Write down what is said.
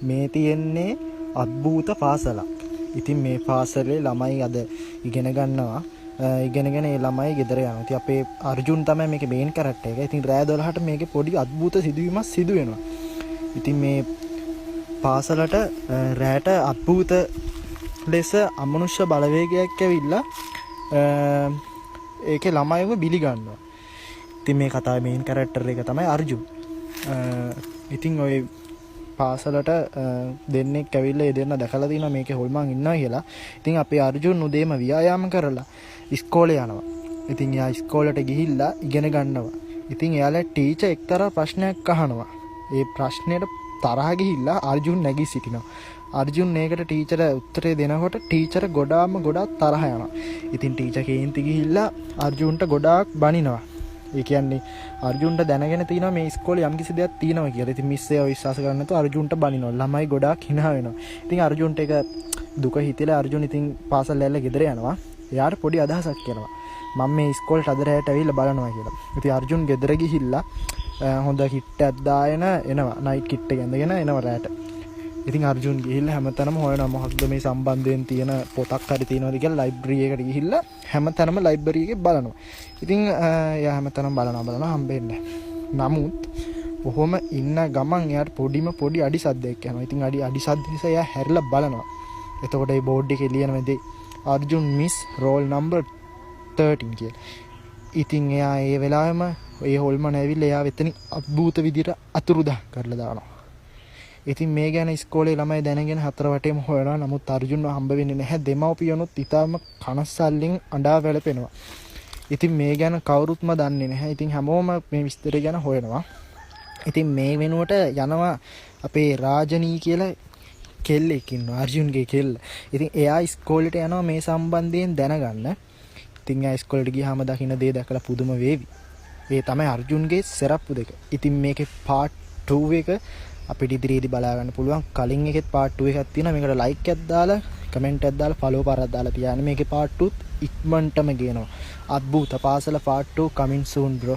මේ තියෙන්නේ අද්භූත පාසලක්. ඉතින් මේ පාසලේ ළමයි අද ඉගෙන ගන්නවා. ඉගෙනගෙන ඒ ළමයි ගෙදර යනවා. ඉතින් අපේ අර්ජුන් තමයි මේකේ මේන් කැරක්ටර් එක. ඉතින් රෑ 12ට මේකේ පොඩි අද්භූත සිදුවීමක් සිදු වෙනවා. ඉතින් මේ පාසලට රෑට අද්භූත ලෙස අමනුෂ්‍ය බලවේගයක් ඇවිල්ලා ඒකේ ළමයිව බිලි ගන්නවා. ඉතින් මේ කතාවේ මේන් කැරක්ටර් එක තමයි අර්ජුන්. ඉතින් ওই පාසලට දෙන්නෙක් ඇවිල්ලා ඒ දෙන්න දැකලා තිනවා මේකේ හොල්මන් ඉන්නවා කියලා. ඉතින් අපේ අර්ජුන් උදේම ව්‍යායාම කරලා ඉස්කෝලේ යනවා. ඉතින් එයා ඉස්කෝලේට ගිහිල්ලා ඉගෙන ගන්නවා. ඉතින් එයාලා ටීචර් එක්තරා ප්‍රශ්නයක් අහනවා. ඒ ප්‍රශ්නෙට තරහ ගිහිල්ලා අර්ජුන් නැගී සිටිනවා. අර්ජුන් මේකට ටීචර් උත්තරේ දෙනකොට ටීචර් ගොඩක් තරහ යනවා. ඉතින් ටීචර් කේන්ති ගිහිල්ලා අර්ජුන්ට ගොඩාක් බනිනවා. ඒ කියන්නේ අර්ජුන්ට දැනගෙන තිනවා මේ ඉස්කෝලේ යම්කිසි දෙයක් තියෙනවා කියලා. ඉතින් මිස් ඒව විශ්වාස කරන්නේ නැතුව අර්ජුන්ට බනිනවා. ළමයි ගොඩාක් hina වෙනවා. ඉතින් අර්ජුන්ට ඒක දුක හිතිලා අර්ජුන් ඉතින් පාසල් ඇල්ල ගෙදර යනවා. එයාට පොඩි අදහසක් එනවා. මම මේ ඉස්කෝලේට අද රැයට ඇවිල්ලා බලනවා කියලා. ඉතින් අර්ජුන් ගෙදර ගිහිල්ලා හොඳ කිට්ටයක් දාගෙන එනවා. නයිට් කිට් එක ඇඳගෙන එනවා රැයට. ඉතින් අර්ජුන් ගිහිල්ලා හැමතැනම හොයනවා මොකක්ද මේ සම්බන්ධයෙන් තියෙන පොතක් හරි තියෙනවද කියලා ලයිබ්‍රරි එකට ගිහිල්ලා හැමතැනම ලයිබ්‍රරි එකේ බලනවා. ඉතින් එයා හැමතැනම බලනවා හම්බෙන්නේ නැහැ. නමුත් කොහොම ඉන්න ගමන් එයාට පොඩි අඩි සද්දයක් යනවා. ඉතින් අඩි සද්ද නිසා එයා හැරිලා බලනවා. එතකොට ඒ බෝඩ් එකේ ලියන මේ අර්ජුන් මිස් රෝල් නම්බර් 13 කියලා. ඉතින් එයා ඒ වෙලාවෙම ඒ හොල්මන ඇවිල්ලා එයා වෙතනින් අද්භූත විදියට අතුරුදහන් කරලා දානවා. ඉතින් මේ ගැන ඉස්කෝලේ ළමයි දැනගෙන හතර වටේම හොයනවා. නමුත් අර්ජුන්ව හම්බ වෙන්නේ නැහැ. දෙමව්පියනොත් ඊටම කනස්සල්ලෙන් අඬා වැළපෙනවා. ඉතින් මේ ගැන කවුරුත්ම දන්නේ නැහැ. ඉතින් හැමෝම මේ විස්තරය ගැන හොයනවා. ඉතින් මේ වෙනුවට යනවා අපේ රාජනී කියලා කෙල්ලෙක් ඉන්නවා. අර්ජුන්ගේ කෙල්ල. ඉතින් එයා ඉස්කෝලේට යනවා මේ සම්බන්ධයෙන් දැනගන්න. ඉතින් එයා ඉස්කෝලේට ගියාම දකින්න දේ දැකලා පුදුම වේවි. ඒ තමයි අර්ජුන්ගේ සරප්පු දෙක. ඉතින් මේකේ පාර්ට් 2 එක අපිට ඉදිරියේදී බලා ගන්න පුළුවන්. කලින් එකෙත් පාර්ට් 2 එකක් තියෙනවා. මේකට ලයික් එකක් දාලා කමෙන්ට් එකක් දාලා ෆලෝ පාරක් දාලා තියාගෙන මේකේ පාර්ට් 2 ඉක්මනටම ගේනවා. අද්භූත පාසල පාර්ට් 2 coming soon bro.